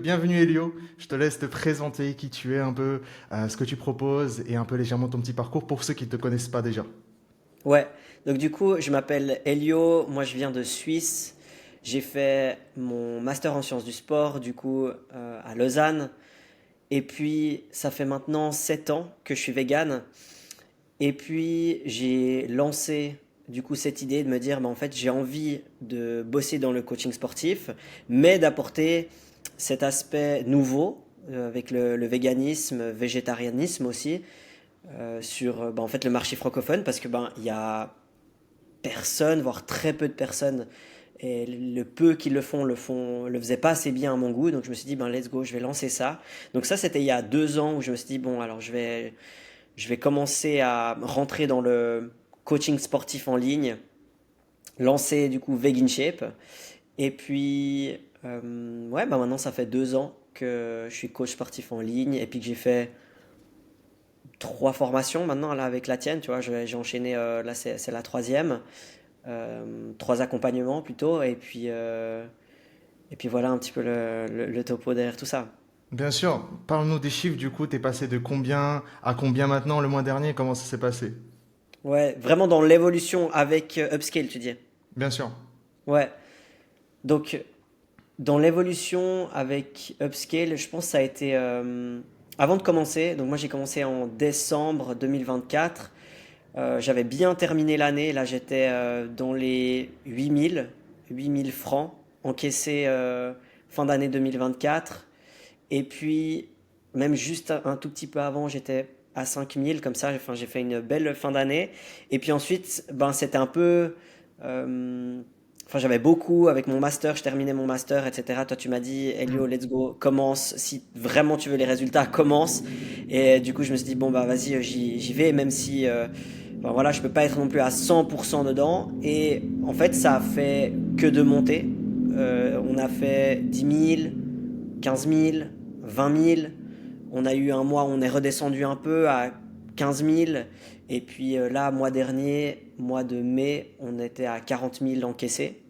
Bienvenue Elio, je te laisse te présenter qui tu es un peu, ce que tu proposes et un peu légèrement ton petit parcours pour ceux qui ne te connaissent pas déjà. Ouais, donc du coup, je m'appelle Elio, moi je viens de Suisse. J'ai fait mon master en sciences du sport, du coup, à Lausanne. Et puis, ça fait maintenant 7 ans que je suis vegan. Et puis, j'ai lancé, du coup, cette idée de me dire, bah, en fait, j'ai envie de bosser dans le coaching sportif, mais d'apporter cet aspect nouveau, avec le véganisme, végétarianisme aussi, sur bah, en fait, le marché francophone, parce que ben, il y a personne, voire très peu de personnes. Et le peu qui le faisaient pas assez bien à mon goût. Donc je me suis dit, ben let's go, je vais lancer ça. Donc ça, c'était il y a 2 ans où je me suis dit, bon, alors je vais commencer à rentrer dans le coaching sportif en ligne, lancer du coup Vegan Shape. Et puis, ouais, bah maintenant ça fait 2 ans que je suis coach sportif en ligne et puis que j'ai fait 3 formations maintenant là avec la tienne, tu vois, j'ai enchaîné, là c'est la troisième. 3 accompagnements plutôt, et puis voilà un petit peu le topo derrière tout ça. Bien sûr, parle-nous des chiffres du coup, t'es passé de combien à combien maintenant le mois dernier, comment ça s'est passé? Ouais, vraiment dans l'évolution avec Upscale, tu dis. Bien sûr. Ouais, donc dans l'évolution avec Upscale, je pense que ça a été avant de commencer. Donc moi j'ai commencé en décembre 2024. J'avais bien terminé l'année. Là j'étais dans les 8 000 francs encaissés fin d'année 2024. Et puis, même juste un tout petit peu avant, j'étais à 5 000 comme ça. Enfin, j'ai fait une belle fin d'année. Et puis ensuite, ben, c'était un peu. euh, Enfin, j'avais beaucoup avec mon master, je terminais mon master, etc. Toi, tu m'as dit, Elio, Hmm. let's go, commence. Si vraiment tu veux les résultats, commence. Et du coup, je me suis dit, bon, bah, vas-y, j'y vais, même si, enfin, voilà, je peux pas être non plus à 100% dedans. Et en fait, ça a fait que de monter. On a fait 10 000, 15 000, 20 000. On a eu un mois où on est redescendu un peu à 15 000. Et puis là, mois dernier, mois de mai, on était à 40 000 encaissés.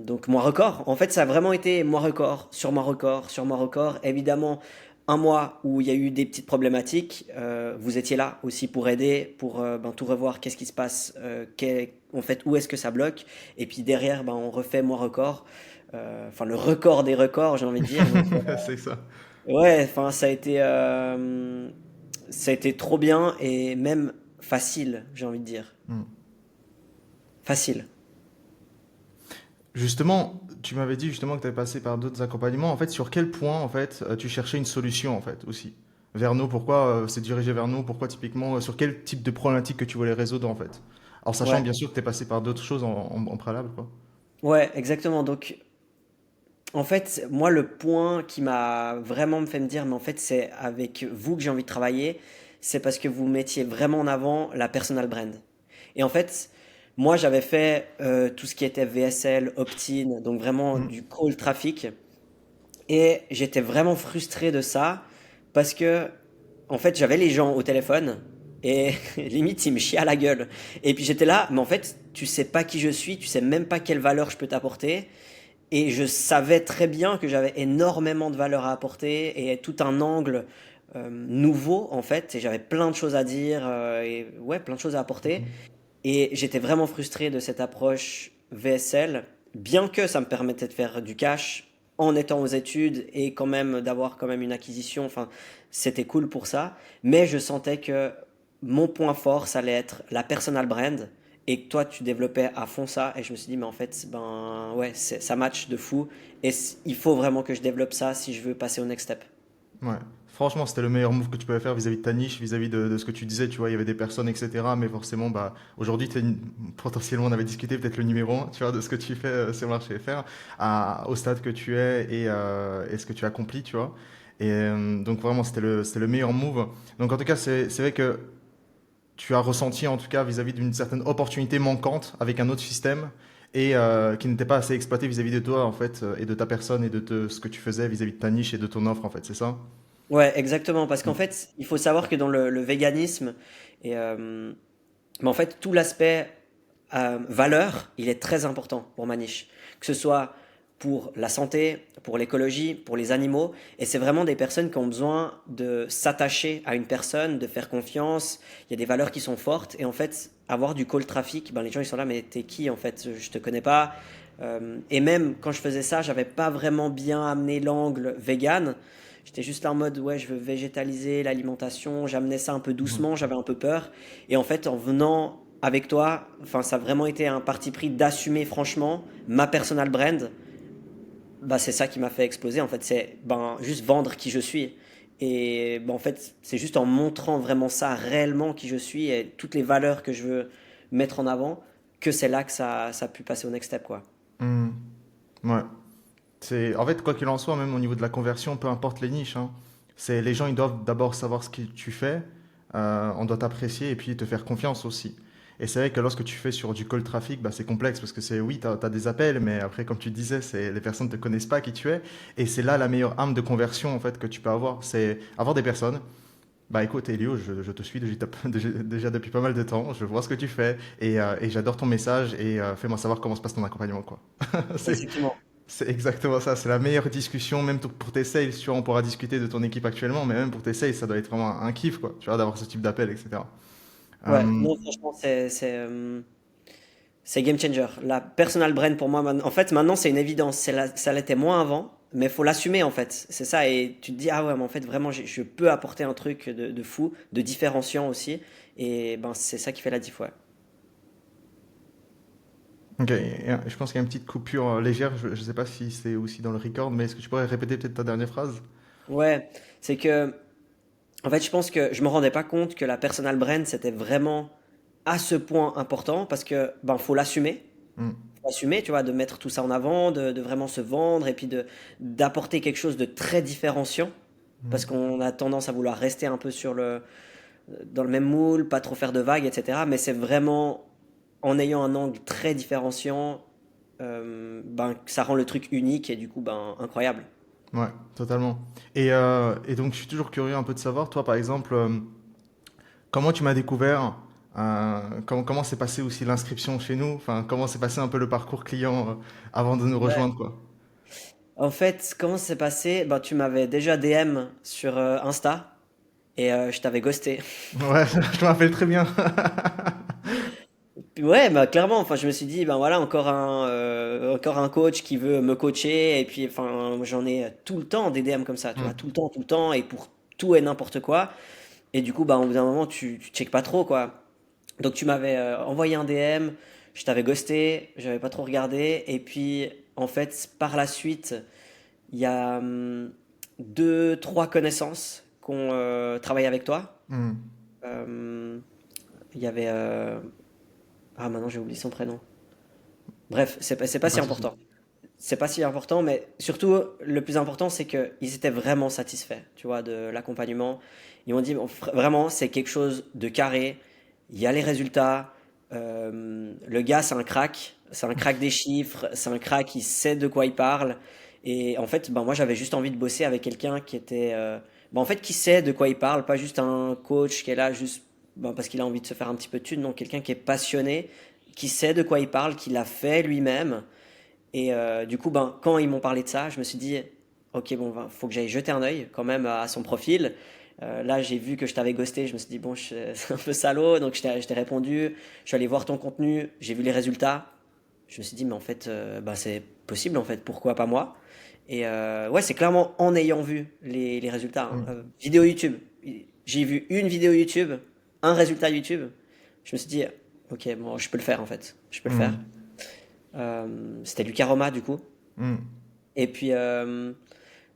Donc mois record. En fait, ça a vraiment été mois record, sur mois record, sur mois record. Évidemment, un mois où il y a eu des petites problématiques. Vous étiez là aussi pour aider, pour ben, tout revoir, qu'est-ce qui se passe, en fait, où est-ce que ça bloque. Et puis derrière, ben, on refait mois record. Enfin, le record des records, j'ai envie de dire. Donc, C'est ça. ouais, enfin, ça a été trop bien et même facile, j'ai envie de dire. Hmm. Facile. Justement, tu m'avais dit justement que tu avais passé par d'autres accompagnements. En fait, sur quel point en fait tu cherchais une solution en fait aussi? Vers nous, pourquoi c'est dirigé vers nous? Pourquoi typiquement, sur quel type de problématique que tu voulais résoudre en fait? Alors sachant Ouais, bien sûr que tu es passé par d'autres choses en préalable quoi. ouais, exactement. Donc, en fait, moi, le point qui m'a vraiment fait me dire, mais en fait, c'est avec vous que j'ai envie de travailler, c'est parce que vous mettiez vraiment en avant la personal brand. Et en fait, moi, j'avais fait tout ce qui était VSL, opt-in, donc vraiment Hmm. du call traffic. Et j'étais vraiment frustré de ça parce que, en fait, j'avais les gens au téléphone et limite, ils me chiaient à la gueule. Et puis j'étais là, mais en fait, tu sais pas qui je suis, tu sais même pas quelle valeur je peux t'apporter. Et je savais très bien que j'avais énormément de valeur à apporter et tout un angle nouveau, en fait. Et j'avais plein de choses à dire et ouais, plein de choses à apporter. Et j'étais vraiment frustré de cette approche VSL, bien que ça me permettait de faire du cash en étant aux études et quand même d'avoir quand même une acquisition. Enfin, c'était cool pour ça. Mais je sentais que mon point fort, ça allait être la personal brand et que toi, tu développais à fond ça. Et je me suis dit, mais en fait, ben ouais, ça match de fou. Et il faut vraiment que je développe ça si je veux passer au next step. Ouais. Franchement, c'était le meilleur move que tu pouvais faire vis-à-vis de ta niche, vis-à-vis de ce que tu disais. Tu vois, il y avait des personnes, etc. Mais forcément, bah, aujourd'hui, potentiellement, on avait discuté peut-être le numéro un, tu vois, de ce que tu fais sur le marché FR, au stade que tu es et ce que tu accomplis, tu vois. Et donc, vraiment, c'était le meilleur move. Donc, en tout cas, c'est vrai que tu as ressenti, en tout cas, vis-à-vis d'une certaine opportunité manquante avec un autre système et qui n'était pas assez exploité vis-à-vis de toi, en fait, et de ta personne et ce que tu faisais vis-à-vis de ta niche et de ton offre, en fait, c'est ça? Ouais, exactement. Parce qu'en Mm. fait, il faut savoir que dans le véganisme, et, mais en fait, tout l'aspect valeur, il est très important pour ma niche. Que ce soit pour la santé, pour l'écologie, pour les animaux. Et c'est vraiment des personnes qui ont besoin de s'attacher à une personne, de faire confiance. Il y a des valeurs qui sont fortes. Et en fait, avoir du call traffic, ben les gens ils sont là, mais t'es qui en fait? Je te connais pas. Et même quand je faisais ça, j'avais pas vraiment bien amené l'angle vegan. J'étais juste là en mode, ouais, je veux végétaliser l'alimentation. J'amenais ça un peu doucement, Mhm. j'avais un peu peur. Et en fait, en venant avec toi, enfin, ça a vraiment été un parti pris d'assumer franchement ma personal brand. Bah, c'est ça qui m'a fait exploser. En fait, c'est ben, juste vendre qui je suis. Et ben, en fait, c'est juste en montrant vraiment ça, réellement qui je suis et toutes les valeurs que je veux mettre en avant, que c'est là que ça a pu passer au next step, quoi. Mhm. Ouais. En fait, quoi qu'il en soit, même au niveau de la conversion, peu importe les niches, hein, les gens, ils doivent d'abord savoir ce que tu fais, on doit t'apprécier et puis te faire confiance aussi. Et c'est vrai que lorsque tu fais sur du cold traffic, bah, c'est complexe parce que oui, tu as des appels, mais après, comme tu disais, les personnes ne te connaissent pas qui tu es. Et c'est là la meilleure arme de conversion en fait, que tu peux avoir. C'est avoir des personnes. Bah écoute, Elio, je te suis déjà depuis pas mal de temps, je vois ce que tu fais et j'adore ton message et fais-moi savoir comment se passe ton accompagnement, quoi. C'est, Effectivement. c'est exactement ça, c'est la meilleure discussion, même pour tes sales, tu vois, on pourra discuter de ton équipe actuellement, mais même pour tes sales, ça doit être vraiment un kiff, quoi, tu vois, d'avoir ce type d'appel, etc. Ouais, Euh, non, franchement, c'est game changer. La personal brand pour moi, en fait, maintenant, c'est une évidence. Ça l'était moins avant, mais il faut l'assumer, en fait. C'est ça, et tu te dis, ah ouais, mais en fait, vraiment, je peux apporter un truc de fou, de différenciant aussi. Et ben, c'est ça qui fait la diff, ouais. ok, je pense qu'il y a une petite coupure légère, je ne sais pas si c'est aussi dans le record, mais est-ce que tu pourrais répéter peut-être ta dernière phrase? Ouais, c'est que, en fait, je pense que je me rendais pas compte que la personal brand, c'était vraiment à ce point important parce que, ben, faut l'assumer. Hmm. Faut assumer, tu vois, de mettre tout ça en avant, de vraiment se vendre et puis d'apporter quelque chose de très différenciant. Parce Hmm. qu'on a tendance à vouloir rester un peu dans le même moule, pas trop faire de vagues, etc. Mais c'est vraiment en ayant un angle très différenciant, ben, que ça rend le truc unique et du coup ben, incroyable. Ouais, totalement. Et donc, je suis toujours curieux un peu de savoir, toi, par exemple, comment tu m'as découvert? Comment s'est passé aussi l'inscription chez nous? Enfin, comment s'est passé un peu le parcours client avant de nous Ouais. rejoindre, quoi? En fait, comment ça s'est passé? Ben, tu m'avais déjà DM sur Insta et je t'avais ghosté. Ouais, je me rappelle très bien. Ouais, bah clairement, enfin je me suis dit ben voilà encore un coach qui veut me coacher et puis enfin j'en ai tout le temps des DM comme ça, tu vois, Hmm. tout le temps et pour tout et n'importe quoi et du coup bah au bout d'un moment tu checkes pas trop quoi. Donc tu m'avais envoyé un DM, je t'avais ghosté, j'avais pas trop regardé et puis en fait par la suite, il y a deux trois connaissances qui ont travaillé avec toi. Hmm. Euh, Il y avait ah maintenant j'ai oublié son prénom. Bref, c'est pas Pas si de souci. important. C'est pas si important, mais surtout, le plus important, c'est qu'ils étaient vraiment satisfaits, tu vois, de l'accompagnement. Ils m'ont dit, bon, vraiment, c'est quelque chose de carré. Il y a les résultats. Le gars, c'est un crack des chiffres, c'est un crack qui sait de quoi il parle. Et en fait, ben, moi, j'avais juste envie de bosser avec quelqu'un qui était, ben, en fait, qui sait de quoi il parle, pas juste un coach qui est là juste ben, parce qu'il a envie de se faire un petit peu de thunes, non, quelqu'un qui est passionné, qui sait de quoi il parle, qui l'a fait lui-même. Et du coup, ben, quand ils m'ont parlé de ça, je me suis dit, ok, bon, ben, faut que j'aille jeter un œil quand même à son profil. Là, j'ai vu que je t'avais ghosté, je me suis dit, bon, c'est un peu salaud, donc je t'ai répondu, je suis allé voir ton contenu, j'ai vu les résultats. Je me suis dit, mais en fait, ben, c'est possible, en fait, pourquoi pas moi? Et ouais, c'est clairement en ayant vu les résultats, hein. Hmm. Vidéo YouTube, j'ai vu une vidéo YouTube, un résultat YouTube. Je me suis dit, ok, bon, je peux le faire, en fait, je peux le faire. Hmm. C'était Lucas Roma du coup. Hmm. Et puis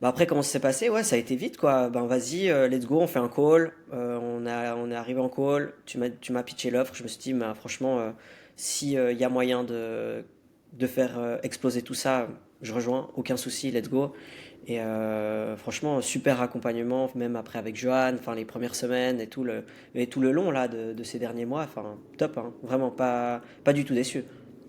bah après comment ça s'est passé? Ouais, ça a été vite quoi. Ben vas-y, let's go, on fait un call. On est arrivé en call. Tu m'as pitché l'offre. Je me suis dit, bah, franchement, si il y a moyen de faire exploser tout ça, je rejoins, aucun souci, let's go. Et franchement, super accompagnement, même après avec Johan, enfin les premières semaines et tout le long là de ces derniers mois, enfin top, hein. Vraiment pas du tout déçu.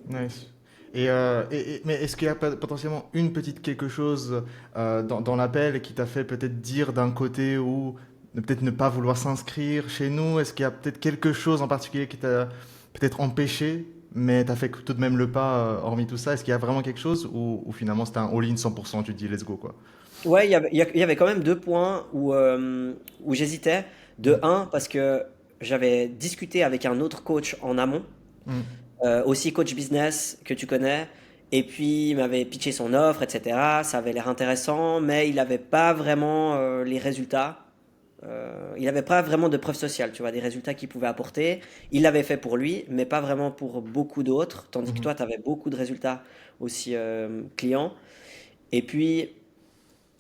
Nice. Mais est-ce qu'il y a potentiellement une petite quelque chose dans l'appel qui t'a fait peut-être dire d'un côté ou peut-être ne pas vouloir s'inscrire chez nous? Est-ce qu'il y a peut-être quelque chose en particulier qui t'a peut-être empêché mais tu as fait tout de même le pas, hormis tout ça. Est-ce qu'il y a vraiment quelque chose ou finalement c'était un all-in 100%, tu te dis let's go quoi? Ouais, il y avait quand même deux points où j'hésitais. De un, parce que j'avais discuté avec un autre coach en amont, Mm. aussi coach business que tu connais, et puis il m'avait pitché son offre, etc. Ça avait l'air intéressant, mais il n'avait pas vraiment les résultats. Il n'avait pas vraiment de preuve sociale, tu vois, des résultats qu'il pouvait apporter. Il l'avait fait pour lui, mais pas vraiment pour beaucoup d'autres, tandis que Mhm. toi, tu avais beaucoup de résultats aussi clients. Et puis,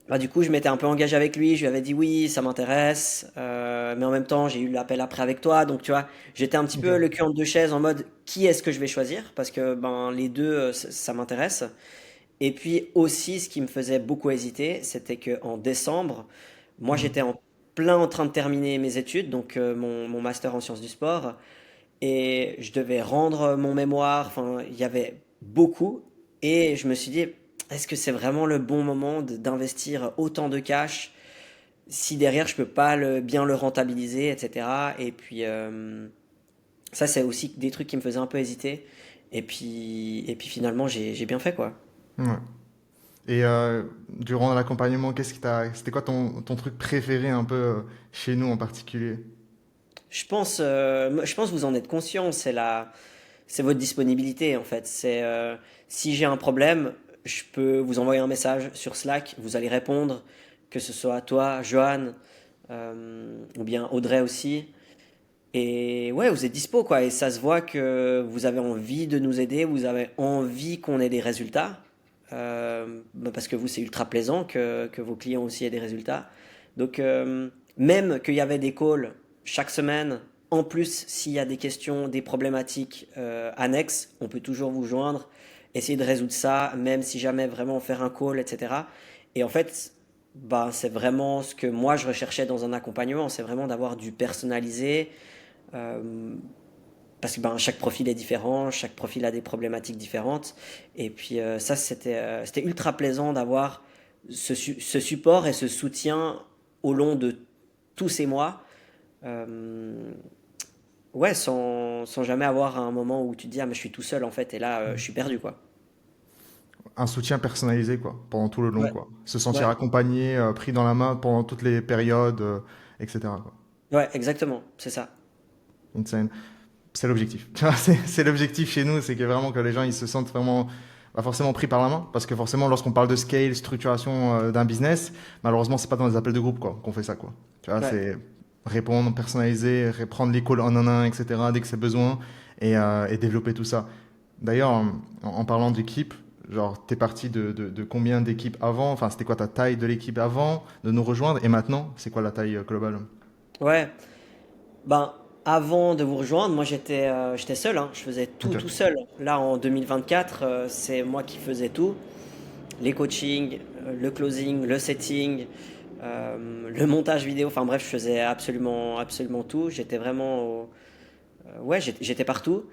bah, du coup, je m'étais un peu engagé avec lui, je lui avais dit oui, ça m'intéresse, mais en même temps, j'ai eu l'appel après avec toi, donc tu vois, j'étais un petit peu Ok. le cul entre deux chaises en mode qui est-ce que je vais choisir, parce que ben, les deux, ça m'intéresse. Et puis aussi, ce qui me faisait beaucoup hésiter, c'était qu'en décembre, moi Mhm. j'étais en plein en train de terminer mes études, donc mon master en sciences du sport, et je devais rendre mon mémoire, enfin, il y avait beaucoup, et je me suis dit, est-ce que c'est vraiment le bon moment d'investir autant de cash si derrière je peux pas bien le rentabiliser, etc. Et puis ça, c'est aussi des trucs qui me faisaient un peu hésiter. Et puis finalement, j'ai bien fait quoi. Ouais. Et durant l'accompagnement, c'était quoi ton truc préféré un peu chez nous en particulier? Je pense que vous en êtes conscient, c'est votre disponibilité en fait. Si j'ai un problème, je peux vous envoyer un message sur Slack, vous allez répondre, que ce soit toi, Johan, ou bien Audrey aussi. Et ouais, vous êtes dispo quoi. Et ça se voit que vous avez envie de nous aider, vous avez envie qu'on ait des résultats. Bah, parce que vous, c'est ultra plaisant que vos clients aussi aient des résultats. Donc, même qu'il y avait des calls chaque semaine, en plus, s'il y a des questions, des problématiques annexes, on peut toujours vous joindre, essayer de résoudre ça, même si jamais vraiment faire un call, etc. Et en fait, bah, c'est vraiment ce que moi je recherchais dans un accompagnement, c'est vraiment d'avoir du personnalisé, euh, parce que ben, chaque profil est différent, chaque profil a des problématiques différentes. Et puis ça, c'était ultra plaisant d'avoir ce support et ce soutien au long de tous ces mois. Euh, ouais, sans jamais avoir un moment où tu te dis, ah, mais je suis tout seul en fait, et là, je suis perdu, quoi. Un soutien personnalisé quoi, pendant tout le long Ouais, quoi. Se sentir ouais, accompagné, pris dans la main pendant toutes les périodes, etc. quoi. ouais, exactement, c'est ça. Insane. C'est l'objectif. Tu vois, c'est l'objectif chez nous, c'est que vraiment que les gens ils se sentent vraiment pas forcément pris par la main, parce que forcément lorsqu'on parle de scale, structuration d'un business, malheureusement c'est pas dans les appels de groupe quoi qu'on fait ça quoi. Tu vois, Ouais. c'est répondre, personnaliser, prendre les calls un en un, etc. dès que c'est besoin et développer tout ça. D'ailleurs, en parlant d'équipe, genre t'es parti de combien d'équipes avant? Enfin, c'était quoi ta taille de l'équipe avant de nous rejoindre et maintenant, c'est quoi la taille globale? Ouais. Ben, avant de vous rejoindre, moi j'étais seul, hein. Je faisais tout Ok. tout seul. Là en 2024, c'est moi qui faisais tout. Les coachings, le closing, le setting, le montage vidéo, enfin bref, je faisais absolument, absolument tout. J'étais vraiment ouais, j'étais partout.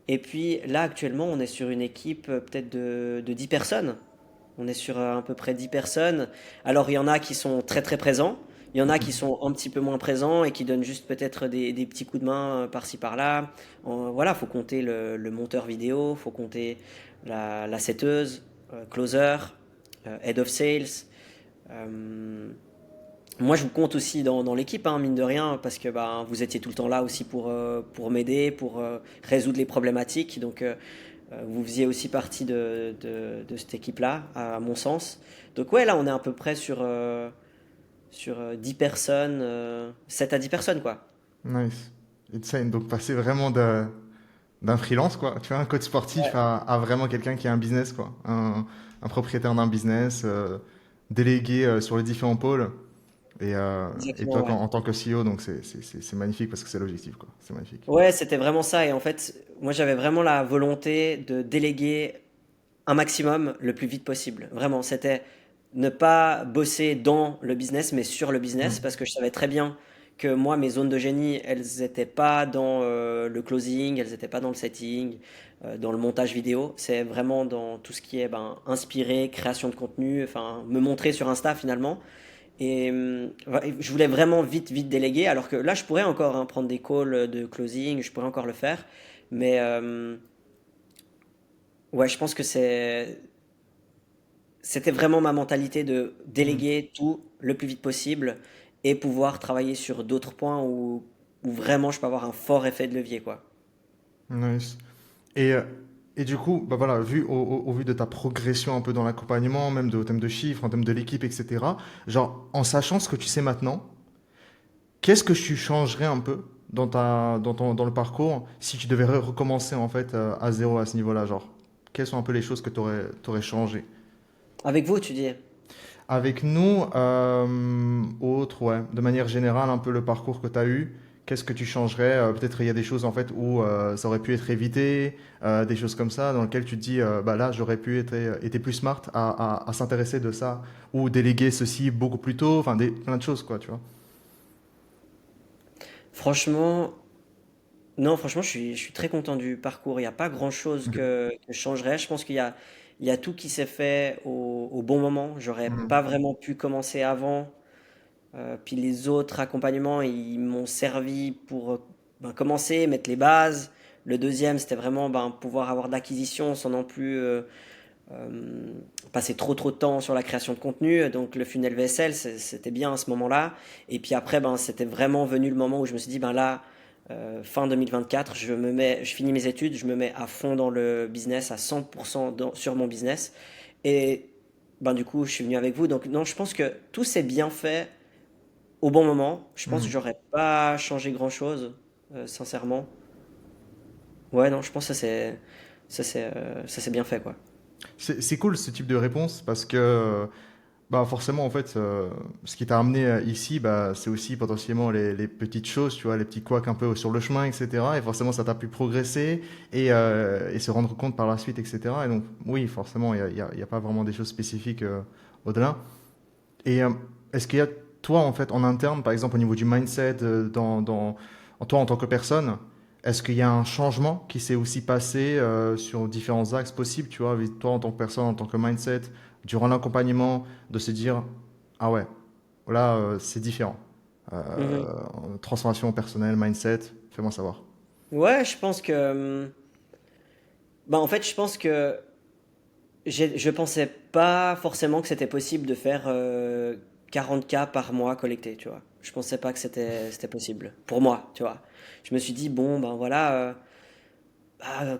Et puis là actuellement, on est sur une équipe peut-être de 10 personnes. On est sur à peu près 10 personnes. Alors, il y en a qui sont très très présents, il y en a qui sont un petit peu moins présents et qui donnent juste peut-être des petits coups de main par-ci par-là. Voilà, faut compter le monteur vidéo, faut compter la setteuse, closer, head of sales. Euh, Moi, je vous compte aussi dans l'équipe, hein, mine de rien, parce que bah, vous étiez tout le temps là aussi pour m'aider, pour résoudre les problématiques. Donc, vous faisiez aussi partie de cette équipe-là, à mon sens. Donc ouais, là, on est à peu près sur 10 personnes, 7 à 10 personnes, quoi. Nice. Insane. Donc passer vraiment d'un freelance, quoi. Tu vois, un coach sportif Ouais, à vraiment quelqu'un qui a un business, quoi. Un propriétaire d'un business, délégué sur les différents pôles. Et exactement, toi, ouais. en tant que CEO, donc c'est magnifique parce que c'est l'objectif, quoi. C'est magnifique. Ouais, c'était vraiment ça. Et en fait, moi, j'avais vraiment la volonté de déléguer un maximum le plus vite possible. Vraiment, c'était ne pas bosser dans le business, mais sur le business, Hmm. parce que je savais très bien que moi, mes zones de génie, elles n'étaient pas dans le closing, elles n'étaient pas dans le setting, dans le montage vidéo. C'est vraiment dans tout ce qui est ben, inspiré, création de contenu, enfin, me montrer sur Insta finalement. Et ouais, je voulais vraiment vite, vite déléguer, alors que là, je pourrais encore hein, prendre des calls de closing, je pourrais encore le faire. Mais ouais, je pense que c'était vraiment ma mentalité de Mm. déléguer tout le plus vite possible et pouvoir travailler sur d'autres points où vraiment je peux avoir un fort effet de levier, quoi. Nice. Et, euh, et du coup, bah voilà, au vu de ta progression un peu dans l'accompagnement, même au thème de chiffres, en termes de l'équipe, etc., genre, en sachant ce que tu sais maintenant, qu'est-ce que tu changerais un peu dans le parcours si tu devais recommencer en fait à zéro à ce niveau-là, genre, quelles sont un peu les choses que tu aurais changé? Avec vous, tu dis? Avec nous, autre, ouais, de manière générale, un peu le parcours que tu as eu, qu'est-ce que tu changerais? Peut-être il y a des choses en fait où ça aurait pu être évité, des choses comme ça, dans lesquelles tu te dis, bah là, j'aurais pu être été plus smart à s'intéresser de ça, ou déléguer ceci beaucoup plus tôt, enfin, plein de choses, quoi, tu vois. Franchement, non, franchement, je suis très content du parcours. Il n'y a pas grand-chose Ok. que je changerais. Je pense qu'il y a tout qui s'est fait au bon moment. J'aurais pas Mhm. vraiment pu commencer avant. Puis les autres accompagnements, ils m'ont servi pour ben, commencer, mettre les bases. Le deuxième, c'était vraiment ben, pouvoir avoir de l'acquisition sans non plus euh, passer trop de temps sur la création de contenu. Donc le funnel VSL, c'était bien à ce moment-là. Et puis après, ben, c'était vraiment venu le moment où je me suis dit, ben là, fin 2024, je finis mes études, je me mets à fond dans le business, à 100% sur mon business. Et ben, du coup, je suis venu avec vous. Donc non, je pense que tout s'est bien fait au bon moment. Je pense que Mhm. j'aurais pas changé grand-chose, sincèrement. Ouais, non, je pense que ça s'est bien fait, quoi. C'est cool ce type de réponse parce que bah forcément en fait ce qui t'a amené ici bah c'est aussi potentiellement les petites choses tu vois les petits couacs un peu sur le chemin etc et forcément ça t'a pu progresser et se rendre compte par la suite etc et donc oui forcément il y a pas vraiment des choses spécifiques au-delà et est-ce qu'il y a toi en fait en interne par exemple au niveau du mindset en toi en tant que personne est-ce qu'il y a un changement qui s'est aussi passé sur différents axes possibles, tu vois, avec toi en tant que personne, en tant que mindset, durant l'accompagnement, de se dire, ah ouais, là, c'est différent. Mhm. Transformation personnelle, mindset, fais-moi savoir. Ouais, je pense que, bah en fait, je pense que je pensais pas forcément que c'était possible de faire 40K par mois collecté, tu vois. Je pensais pas que c'était possible pour moi, tu vois. Je me suis dit bon, ben voilà,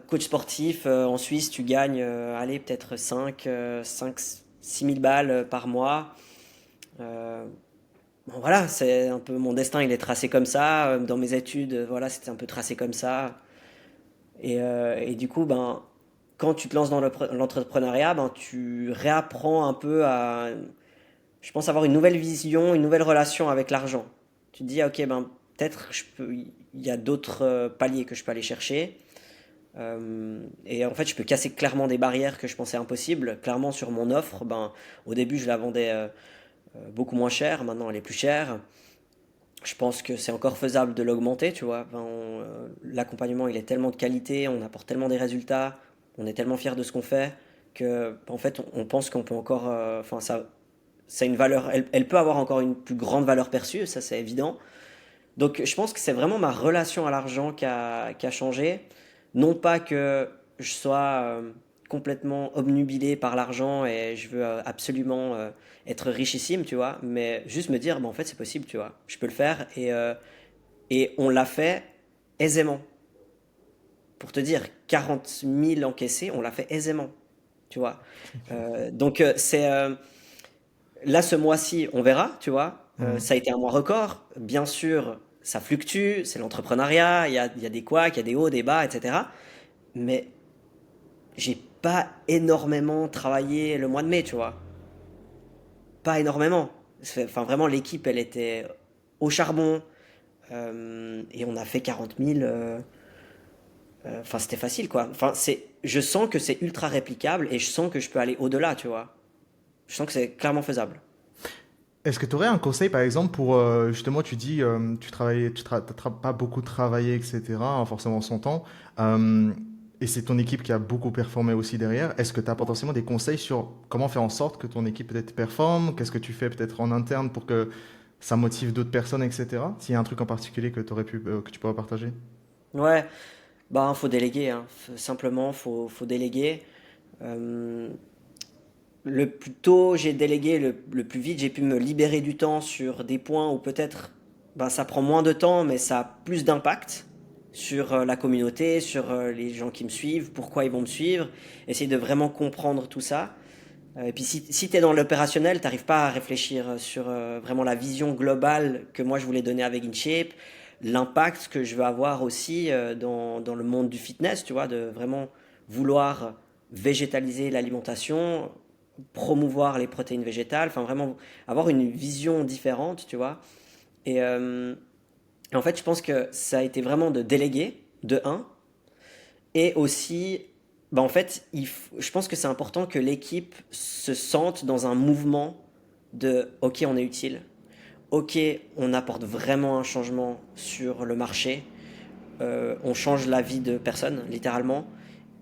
coach sportif en Suisse, tu gagnes, allez, peut-être 6 000 balles par mois. Euh, Bon, voilà, c'est un peu mon destin, il est tracé comme ça. Dans mes études, voilà, c'était un peu tracé comme ça. Et du coup, ben, quand tu te lances dans l'entrepreneuriat, ben, tu réapprends un peu à, je pense, avoir une nouvelle vision, une nouvelle relation avec l'argent. Tu te dis, ah, ok, ben, peut-être il y a d'autres paliers que je peux aller chercher. Et en fait, je peux casser clairement des barrières que je pensais impossibles. Clairement, sur mon offre, ben, au début, je la vendais beaucoup moins cher. Maintenant, elle est plus chère. Je pense que c'est encore faisable de l'augmenter, tu vois. Enfin, l'accompagnement, il est tellement de qualité, on apporte tellement des résultats, on est tellement fier de ce qu'on fait que, en fait, on pense qu'on peut encore, enfin, ça a une valeur, elle peut avoir encore une plus grande valeur perçue, ça c'est évident. Donc, je pense que c'est vraiment ma relation à l'argent qui a changé. Non pas que je sois complètement obnubilé par l'argent et je veux absolument être richissime, tu vois, mais juste me dire, bon, en fait, c'est possible, tu vois, je peux le faire et on l'a fait aisément. Pour te dire, 40 000 encaissés, on l'a fait aisément, tu vois. Donc, là, ce mois-ci, on verra, tu vois. Mhm. Ça a été un mois record. Bien sûr, ça fluctue, c'est l'entrepreneuriat, il y a des couacs, il y a des hauts, des bas, etc. Mais j'ai pas énormément travaillé le mois de mai, tu vois. Pas énormément. Enfin, vraiment, l'équipe, elle était au charbon. Et on a fait 40 000. Enfin, c'était facile, quoi. Enfin, je sens que c'est ultra réplicable et je sens que je peux aller au-delà, tu vois. Je sens que c'est clairement faisable. Est-ce que tu aurais un conseil, par exemple, pour justement, tu dis, tu travailles, pas beaucoup travaillé, etc., hein, forcément son temps, euh, et c'est ton équipe qui a beaucoup performé aussi derrière. Est-ce que tu as potentiellement des conseils sur comment faire en sorte que ton équipe peut-être performe? Qu'est-ce que tu fais peut-être en interne pour que ça motive d'autres personnes, etc. S'il y a un truc en particulier que que tu pourrais partager. Ouais, bah, faut déléguer, hein. Simplement, faut déléguer. Euh, le plus tôt j'ai délégué, le plus vite j'ai pu me libérer du temps sur des points où peut-être ben, ça prend moins de temps, mais ça a plus d'impact sur la communauté, sur les gens qui me suivent, pourquoi ils vont me suivre, essayer de vraiment comprendre tout ça. Et puis si tu es dans l'opérationnel, tu n'arrives pas à réfléchir sur vraiment la vision globale que moi je voulais donner avec InShape, l'impact que je veux avoir aussi dans le monde du fitness, tu vois, de vraiment vouloir végétaliser l'alimentation, promouvoir les protéines végétales, enfin vraiment avoir une vision différente, tu vois. Et, euh, et en fait, je pense que ça a été vraiment de déléguer, de un, et aussi, bah en fait, je pense que c'est important que l'équipe se sente dans un mouvement de OK, on est utile, OK, on apporte vraiment un changement sur le marché, on change la vie de personnes, littéralement,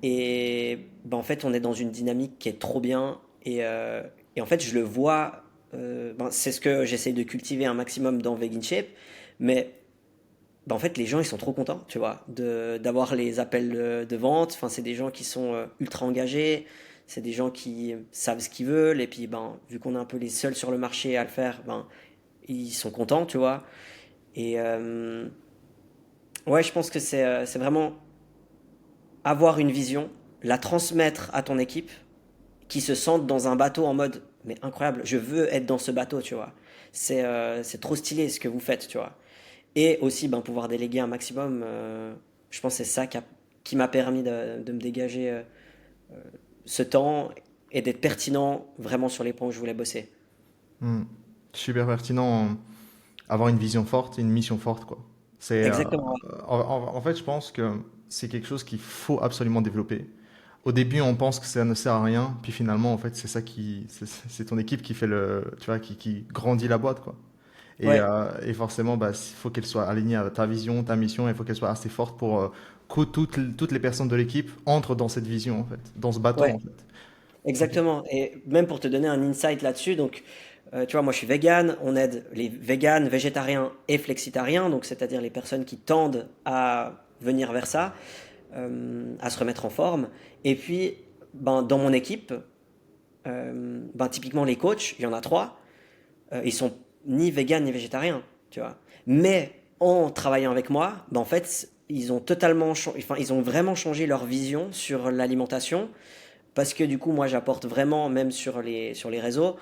et bah en fait, on est dans une dynamique qui est trop bien, et en fait, je le vois, ben, c'est ce que j'essaie de cultiver un maximum dans Vegan Shape, mais bah, en fait, les gens, ils sont trop contents, tu vois, d'avoir les appels de vente. Enfin, c'est des gens qui sont ultra engagés, c'est des gens qui savent ce qu'ils veulent, et puis, ben, vu qu'on est un peu les seuls sur le marché à le faire, ben, ils sont contents, tu vois. Et ouais, je pense que c'est vraiment avoir une vision, la transmettre à ton équipe, qui se sentent dans un bateau en mode, mais incroyable, je veux être dans ce bateau, tu vois. C'est trop stylé ce que vous faites, tu vois. Et aussi ben, pouvoir déléguer un maximum. Je pense que c'est ça qui m'a permis de me dégager ce temps et d'être pertinent vraiment sur les points où je voulais bosser. Hmm. Super pertinent. Avoir une vision forte et une mission forte, quoi. C'est, Exactement. en fait, je pense que c'est quelque chose qu'il faut absolument développer. Au début, on pense que ça ne sert à rien, puis finalement, en fait, c'est ton équipe qui fait tu vois, qui grandit la boîte, quoi. Ouais, Et forcément, bah, il faut qu'elle soit alignée à ta vision, ta mission, il faut qu'elle soit assez forte pour que toutes les personnes de l'équipe entrent dans cette vision, en fait, dans ce bateau, ouais, en fait. Ok. exactement. Et même pour te donner un insight là-dessus, donc, tu vois, moi je suis vegan, on aide les véganes, végétariens et flexitariens, donc c'est-à-dire les personnes qui tendent à venir vers ça, à se remettre en forme. Et puis, ben, dans mon équipe, ben, typiquement les coachs, il y en a trois, ils sont ni véganes ni végétariens, tu vois. Mais en travaillant avec moi, ben en fait, enfin, ils ont vraiment changé leur vision sur l'alimentation parce que du coup, moi, j'apporte vraiment, même sur les réseaux,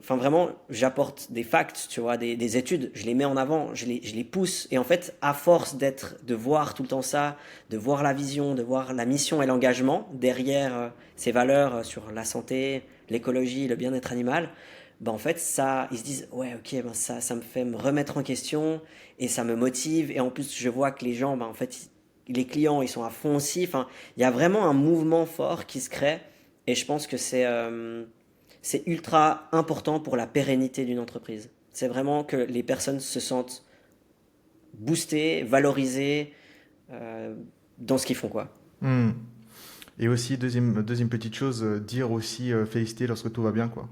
enfin vraiment, j'apporte des facts, tu vois, des études, je les mets en avant, je les pousse. Et en fait, à force de voir tout le temps ça, de voir la vision, de voir la mission et l'engagement derrière ces valeurs sur la santé, l'écologie, le bien-être animal, ben en fait, ça, ils se disent, ouais, ok, ben ça me fait me remettre en question et ça me motive. Et en plus, je vois que les gens, ben en fait, les clients, ils sont à fond aussi. Enfin, il y a vraiment un mouvement fort qui se crée et je pense que c'est ultra important pour la pérennité d'une entreprise. C'est vraiment que les personnes se sentent boostées, valorisées euh, dans ce qu'ils font, quoi. Hmm. Et aussi, deuxième petite chose, dire aussi féliciter lorsque tout va bien, quoi.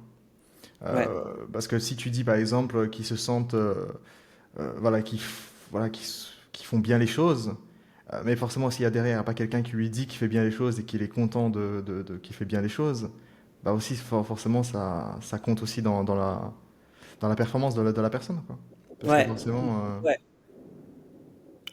Ouais, Parce que si tu dis, par exemple, qu'ils se sentent, voilà, qui font bien les choses, mais forcément, s'il y a derrière pas quelqu'un qui lui dit qu'il fait bien les choses et qu'il est content qu'il fait bien les choses, bah aussi, forcément, ça compte aussi dans la performance de la personne, quoi. Parce que ouais, forcément, ouais.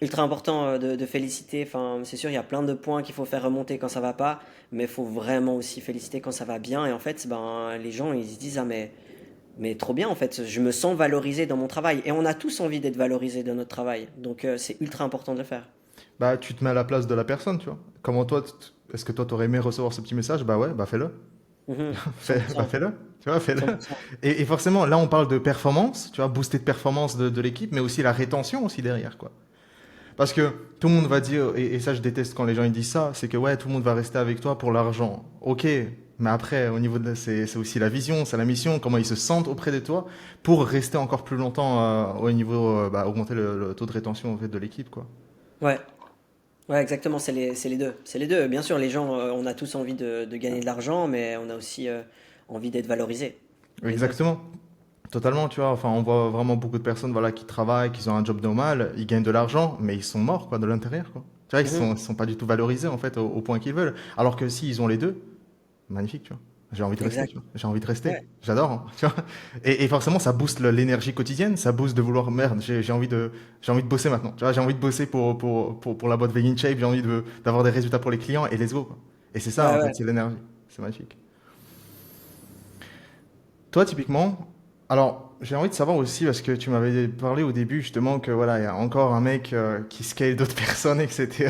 Ultra important de féliciter. Enfin, c'est sûr, il y a plein de points qu'il faut faire remonter quand ça va pas, mais il faut vraiment aussi féliciter quand ça va bien. Et en fait, ben, les gens, ils se disent, ah, mais trop bien, en fait, je me sens valorisé dans mon travail. Et on a tous envie d'être valorisé dans notre travail. Donc, c'est ultra important de le faire. bah, tu te mets à la place de la personne, tu vois. Comment toi, est-ce que toi, t'aurais aimé recevoir ce petit message? Bah ouais, bah fais-le. Mhm. Bah 100%. fais-le, tu vois, fais-le. 100%. Et forcément, là, on parle de performance, tu vois, booster de performance de l'équipe, mais aussi la rétention aussi derrière, quoi. Parce que tout le monde va dire, et ça je déteste quand les gens ils disent ça, c'est que ouais, tout le monde va rester avec toi pour l'argent. Ok, mais après, au niveau c'est aussi la vision, c'est la mission, comment ils se sentent auprès de toi pour rester encore plus longtemps au niveau, bah, augmenter le taux de rétention en fait, de l'équipe, quoi. Ouais. Ouais, exactement, c'est les deux. C'est les deux. Bien sûr, les gens, on a tous envie de gagner de l'argent, mais on a aussi envie d'être valorisé. Les deux. Exactement. Totalement, tu vois. Enfin, on voit vraiment beaucoup de personnes, voilà, qui travaillent, qui ont un job normal, ils gagnent de l'argent, mais ils sont morts, quoi, de l'intérieur, quoi. Tu vois, Mhm. ils sont pas du tout valorisés, en fait, au point qu'ils veulent. Alors que si ils ont les deux, magnifique, tu vois. J'ai envie de rester, exact. tu vois. J'ai envie de rester. Ouais, J'adore, hein, tu vois. Et forcément, ça booste l'énergie quotidienne, ça booste de vouloir, merde, j'ai envie de bosser maintenant. Tu vois, j'ai envie de bosser pour la boîte Vegan Shape, j'ai envie d'avoir des résultats pour les clients et let's go, quoi. Et c'est ça, ouais, en fait, ouais. c'est l'énergie. C'est magnifique. Toi, typiquement, alors, j'ai envie de savoir aussi, parce que tu m'avais parlé au début, justement, que voilà, il y a encore un mec qui scale d'autres personnes, etc.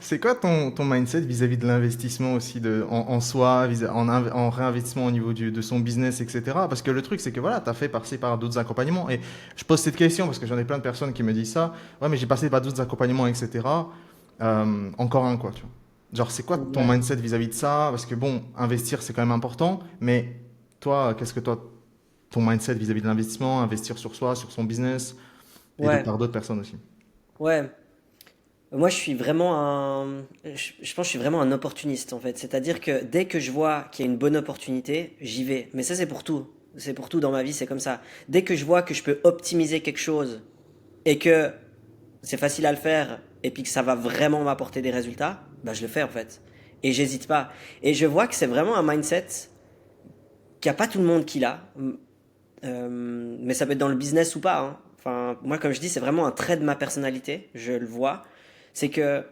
C'est quoi ton mindset vis-à-vis de l'investissement aussi en soi, en réinvestissement au niveau de son business, etc. Parce que le truc, c'est que voilà, tu as fait passer par d'autres accompagnements. Et je pose cette question parce que j'en ai plein de personnes qui me disent ça. Ouais, mais j'ai passé par d'autres accompagnements, etc. Encore un, quoi, tu vois. Genre, c'est quoi ton Ouais. mindset vis-à-vis de ça? Parce que bon, investir, c'est quand même important. Mais toi, qu'est-ce que toi, ton mindset vis-à-vis de l'investissement, investir sur soi, sur son business, et Ouais, par d'autres personnes aussi? ouais. Moi, je suis vraiment je pense que je suis vraiment un opportuniste en fait. C'est-à-dire que dès que je vois qu'il y a une bonne opportunité, j'y vais. Mais ça, c'est pour tout. C'est pour tout dans ma vie, c'est comme ça. Dès que je vois que je peux optimiser quelque chose et que c'est facile à le faire et puis que ça va vraiment m'apporter des résultats, bah je le fais en fait. Et j'hésite pas. Et je vois que c'est vraiment un mindset qu'il n'y a pas tout le monde qui l'a. Mais ça peut être dans le business ou pas, hein. Enfin, moi, comme je dis, c'est vraiment un trait de ma personnalité. Je le vois. C'est que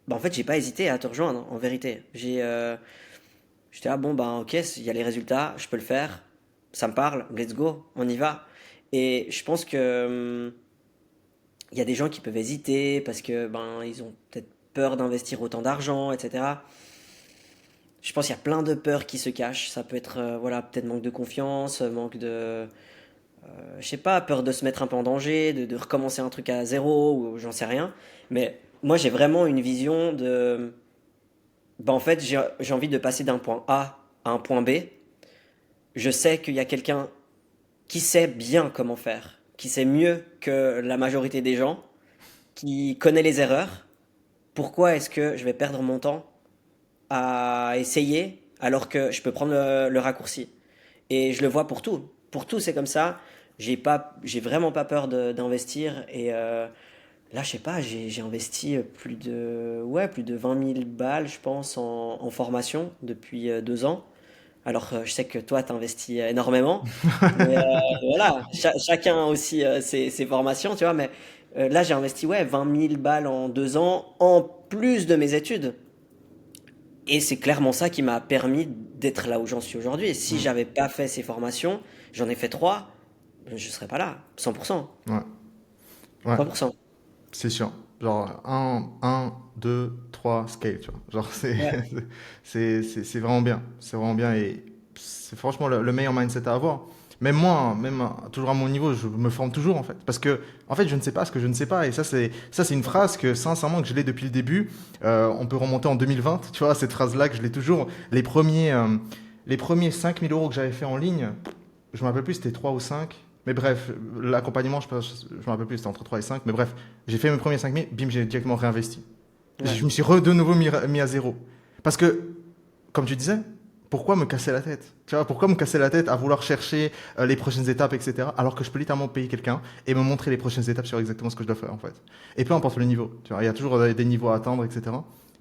bah, en fait, j'ai pas hésité à te rejoindre, en vérité. J'étais là, bon, bah, ok, il y a les résultats, je peux le faire, ça me parle, let's go, on y va. Et je pense que il y a des gens qui peuvent hésiter parce que ben ils ont peut-être peur d'investir autant d'argent, etc. Je pense qu'il y a plein de peurs qui se cachent. Ça peut être voilà, peut-être manque de confiance, manque de je sais pas, peur de se mettre un peu en danger, de recommencer un truc à zéro ou j'en sais rien. Mais moi, j'ai vraiment une vision de bah, en fait, j'ai envie de passer d'un point A à un point B. Je sais qu'il y a quelqu'un qui sait bien comment faire, qui sait mieux que la majorité des gens, qui connaît les erreurs. Pourquoi est-ce que je vais perdre mon temps à essayer alors que je peux prendre le raccourci? Et je le vois pour tout. Pour tout, c'est comme ça. J'ai vraiment pas peur d'investir. Et là, je sais pas, j'ai investi plus de 20 000 balles, je pense, en formation depuis 2 ans. Alors, je sais que toi, tu investis énormément. Mais voilà, chacun aussi ses formations, tu vois. Mais là, j'ai investi ouais, 20 000 balles en 2 ans, en plus de mes études. Et c'est clairement ça qui m'a permis d'être là où j'en suis aujourd'hui. Et si Hmm. j'avais pas fait ces formations, j'en ai fait trois, je serais pas là, 100%. Ouais, ouais. 100%. C'est sûr. Genre un 2 3 scale, tu vois. Genre, Ouais, c'est vraiment bien. C'est vraiment bien et c'est franchement le meilleur mindset à avoir. Même moi, hein, même toujours à mon niveau, je me forme toujours en fait. Parce que, en fait, je ne sais pas ce que je ne sais pas. Et ça, c'est une phrase que, sincèrement, que je l'ai depuis le début. On peut remonter en 2020, tu vois, cette phrase-là que je l'ai toujours. Les premiers 5 000 € que j'avais fait en ligne, je me rappelle plus, c'était 3 ou 5. Mais bref, l'accompagnement, je me rappelle plus, c'était entre 3 et 5. Mais bref, j'ai fait mes premiers 5 000, bim, j'ai directement réinvesti. ouais, Je me suis de nouveau mis à zéro. Parce que, comme tu disais, pourquoi me casser la tête? Tu vois, pourquoi me casser la tête à vouloir chercher les prochaines étapes, etc. Alors que je peux littéralement payer quelqu'un et me montrer les prochaines étapes sur exactement ce que je dois faire, en fait. Et peu importe le niveau. Tu vois, il y a toujours des niveaux à atteindre, etc.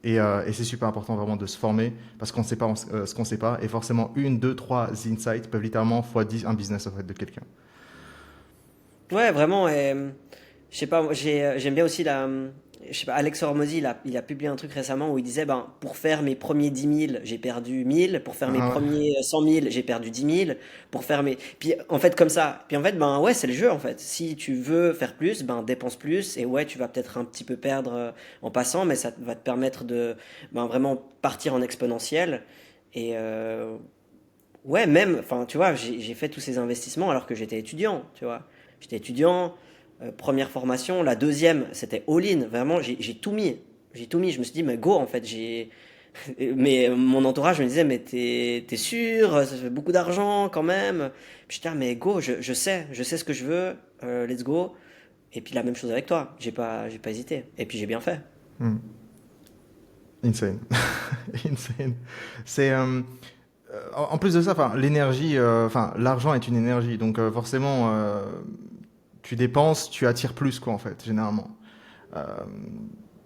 Et c'est super important vraiment de se former parce qu'on ne sait pas ce qu'on ne sait pas. Et forcément, une, deux, trois insights peuvent littéralement fois 10 un business en fait, de quelqu'un. ouais, vraiment. Et, je sais pas, moi, j'aime bien aussi je sais pas, Alex Hormozy, il a publié un truc récemment où il disait, ben, pour faire mes premiers 10 000, j'ai perdu 1 000, pour faire mes Ah ouais. premiers 100 000, j'ai perdu 10 000, pour faire mes, puis en fait comme ça, puis en fait, ben ouais, c'est le jeu en fait. Si tu veux faire plus, ben dépense plus, et ouais, tu vas peut-être un petit peu perdre en passant, mais ça va te permettre de, ben vraiment partir en exponentiel. Et ouais, même, enfin, tu vois, j'ai fait tous ces investissements alors que j'étais étudiant, tu vois. J'étais étudiant, première formation, la deuxième, c'était all-in, vraiment, j'ai tout mis. J'ai tout mis, je me suis dit, mais go, en fait, Mais mon entourage me disait, mais t'es sûr, ça fait beaucoup d'argent quand même. Puis j'étais, ah, mais go, je sais ce que je veux, let's go. Et puis la même chose avec toi, j'ai pas hésité. Et puis j'ai bien fait. Hmm. Insane. Insane. C'est en plus de ça, enfin l'énergie, enfin l'argent est une énergie, donc forcément tu dépenses, tu attires plus quoi en fait, généralement. Euh,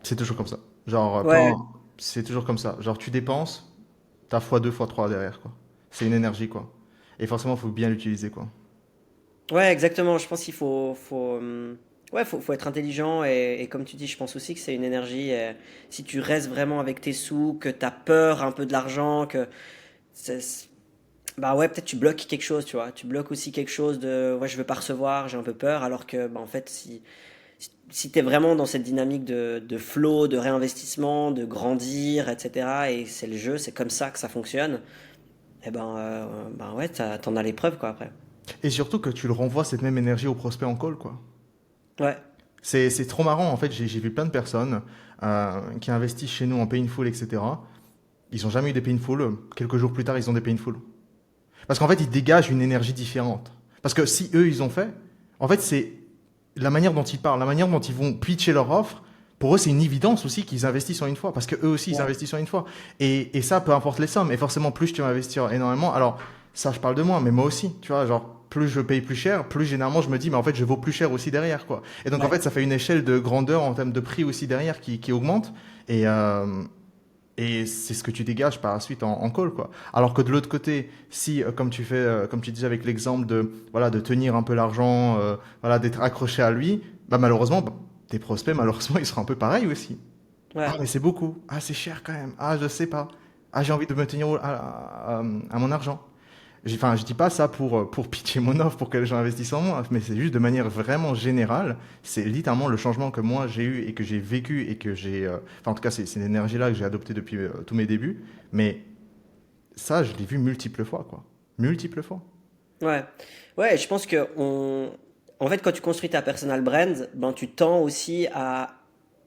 c'est toujours comme ça. Genre Ouais, c'est toujours comme ça. Genre, tu dépenses, t'as fois 2 fois 3 derrière, quoi. C'est une énergie, quoi. Et forcément, il faut bien l'utiliser, quoi. Ouais, exactement. Je pense qu'il ouais, faut être intelligent et comme tu dis, je pense aussi que c'est une énergie. Si tu restes vraiment avec tes sous, que tu as peur un peu de l'argent, c'est- bah ouais, peut-être tu bloques quelque chose, tu vois. Tu bloques aussi quelque chose de, ouais, je veux pas recevoir, j'ai un peu peur, alors que, bah, en fait, si tu es vraiment dans cette dynamique de flow, de réinvestissement, de grandir, etc., et c'est le jeu, c'est comme ça que ça fonctionne, eh ben ouais, t'en as les preuves, quoi, après. Et surtout que tu le renvoies cette même énergie au prospect en call, quoi. Ouais, C'est trop marrant, en fait, j'ai vu plein de personnes qui investissent chez nous en pay in full, etc. Ils ont jamais eu des pay in full. Quelques jours plus tard, ils ont des pay in full. Parce qu'en fait, ils dégagent une énergie différente. Parce que si eux, ils ont fait, en fait, c'est la manière dont ils parlent, la manière dont ils vont pitcher leur offre. Pour eux, c'est une évidence aussi qu'ils investissent en une fois. Parce que eux aussi, ils ouais, investissent en une fois. Et ça, peu importe les sommes. Et forcément, plus tu vas investir énormément. Alors, ça, je parle de moi, mais moi aussi. Tu vois, genre, plus je paye plus cher, plus généralement, je me dis, mais en fait, je vaux plus cher aussi derrière, quoi. Et donc, en ouais, fait, ça fait une échelle de grandeur en termes de prix aussi derrière qui augmente. Et, euh, et c'est ce que tu dégages par la suite en call, quoi. Alors que de l'autre côté, si, comme tu fais, comme tu disais avec l'exemple de, voilà, de tenir un peu l'argent, voilà, d'être accroché à lui, bah, malheureusement, bah, tes prospects, malheureusement, ils seront un peu pareils aussi. Ah, ouais. mais c'est beaucoup. Ah, c'est cher quand même. Ah, je sais pas. Ah, j'ai envie de me tenir à mon argent. Enfin, je dis pas ça pour pitcher mon offre, pour que les gens investissent en moi, mais c'est juste de manière vraiment générale. C'est littéralement le changement que moi j'ai eu et que j'ai vécu et que j'ai. Enfin, en tout cas, c'est l'énergie-là que j'ai adoptée depuis tous mes débuts. Mais ça, je l'ai vu multiples fois, quoi. Multiples fois. Ouais, ouais, je pense en fait, quand tu construis ta personal brand, ben tu tends aussi à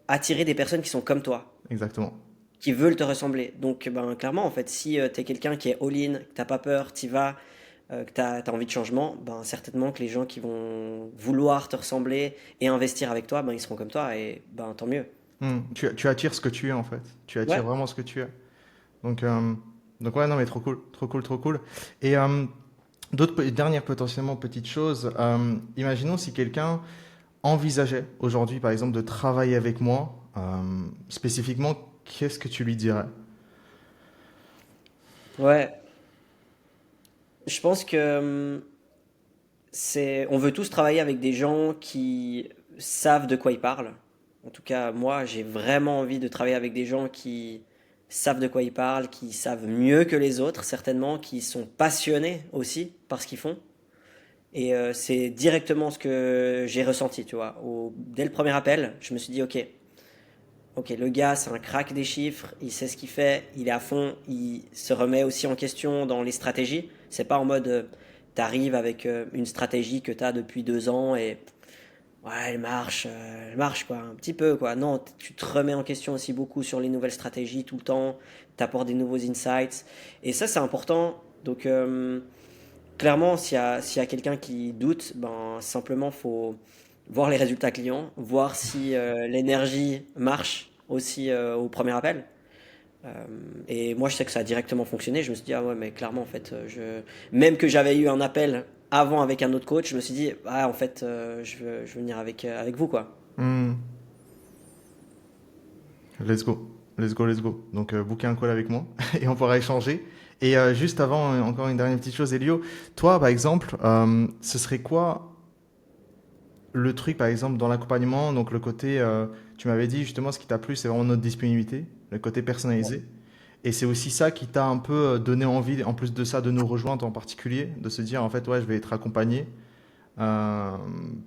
attirer des personnes qui sont comme toi, Exactement. qui veulent te ressembler. Donc, ben clairement, en fait, si tu es quelqu'un qui est all-in, que t'as pas peur, t'y vas, que t'as envie de changement, ben certainement que les gens qui vont vouloir te ressembler et investir avec toi, ben ils seront comme toi et ben tant mieux. Tu attires ce que tu es, en fait. Tu attires Ouais. vraiment ce que tu es. Donc, euh, donc ouais, non, mais trop cool. Trop cool, trop cool. Et dernières potentiellement petites choses. Imaginons si quelqu'un envisageait aujourd'hui, par exemple, de travailler avec moi, spécifiquement, qu'est-ce que tu lui dirais? Ouais, je pense que on veut tous travailler avec des gens qui savent de quoi ils parlent. En tout cas, moi, j'ai vraiment envie de travailler avec des gens qui savent de quoi ils parlent, qui savent mieux que les autres, certainement, qui sont passionnés aussi par ce qu'ils font. Et c'est directement ce que j'ai ressenti, tu vois. Dès le premier appel, je me suis dit, ok, le gars, c'est un crack des chiffres, il sait ce qu'il fait, il est à fond, il se remet aussi en question dans les stratégies. C'est pas en mode, t'arrives avec une stratégie que t'as depuis 2 ans et ouais, elle marche quoi, un petit peu quoi. Non, tu te remets en question aussi beaucoup sur les nouvelles stratégies tout le temps, t'apportes des nouveaux insights et ça c'est important. Donc clairement, s'il y a quelqu'un qui doute, ben simplement faut voir les résultats clients, voir si l'énergie marche aussi au premier appel. Euh, et moi, je sais que ça a directement fonctionné. Je me suis dit, ah ouais, mais clairement, en fait, même que j'avais eu un appel avant avec un autre coach, je me suis dit, ah, en fait, je veux venir avec vous, quoi. Hmm, let's go. Let's go, let's go. Donc, booker un call avec moi et on pourra échanger. Et juste avant, encore une dernière petite chose, Elio. Toi, par exemple, ce serait quoi le truc, par exemple, dans l'accompagnement, donc le côté, tu m'avais dit justement, ce qui t'a plu, c'est vraiment notre disponibilité, le côté personnalisé. Et c'est aussi ça qui t'a un peu donné envie, en plus de ça, de nous rejoindre en particulier, de se dire, en fait, ouais, je vais être accompagné euh,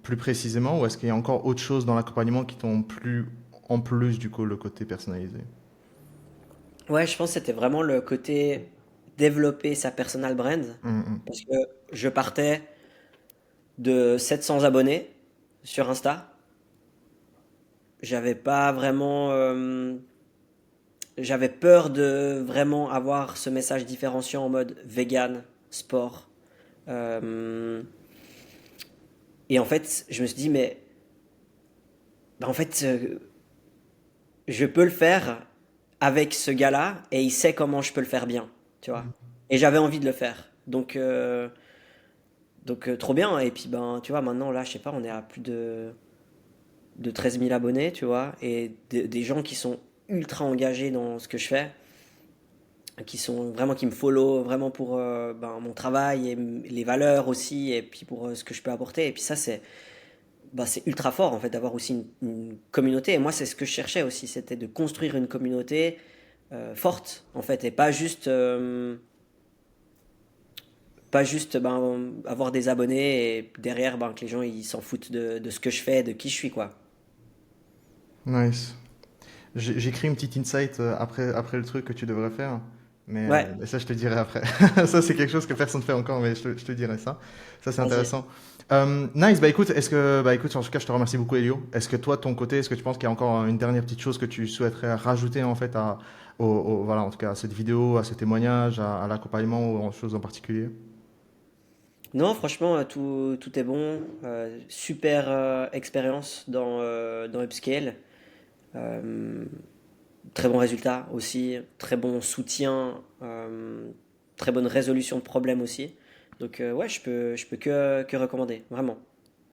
plus précisément, ou est-ce qu'il y a encore autre chose dans l'accompagnement qui t'ont plu en plus, du coup, le côté personnalisé? Ouais, je pense que c'était vraiment le côté développer sa personal brand. Hum, Parce que je partais de 700 abonnés sur Insta. J'avais pas vraiment. J'avais peur de vraiment avoir ce message différenciant en mode vegan, sport. Euh, et en fait, je me suis dit, mais bah, en fait, je peux le faire avec ce gars-là et il sait comment je peux le faire bien, tu vois. Et j'avais envie de le faire. Donc trop bien. Et puis, ben, tu vois, maintenant, là, je sais pas, on est à plus de 13 000 abonnés, tu vois, et des gens qui sont ultra engagés dans ce que je fais, qui sont vraiment qui me follow vraiment pour mon travail et les valeurs aussi, et puis pour ce que je peux apporter. Et puis ça, c'est ultra fort en fait d'avoir aussi une communauté. Et moi, c'est ce que je cherchais aussi, c'était de construire une communauté forte en fait, et pas juste avoir des abonnés et derrière que les gens ils s'en foutent de ce que je fais, de qui je suis quoi. Nice. J'écris une petite insight après le truc que tu devrais faire, Ouais, mais ça je te dirai après. Ça c'est quelque chose que personne ne fait encore, mais je te dirai ça. Ça c'est vas-y. intéressant. Nice, bah écoute, bah écoute, en tout cas je te remercie beaucoup Elio. Est-ce que toi de ton côté, est-ce que tu penses qu'il y a encore une dernière petite chose que tu souhaiterais rajouter en fait voilà, en tout cas à cette vidéo, à ce témoignage, à l'accompagnement ou en choses en particulier? Non, franchement, tout est bon. Super expérience dans Upscale. Euh, Très bon résultat aussi. Très bon soutien. Très bonne résolution de problèmes aussi. Donc, ouais, je peux que recommander. Vraiment.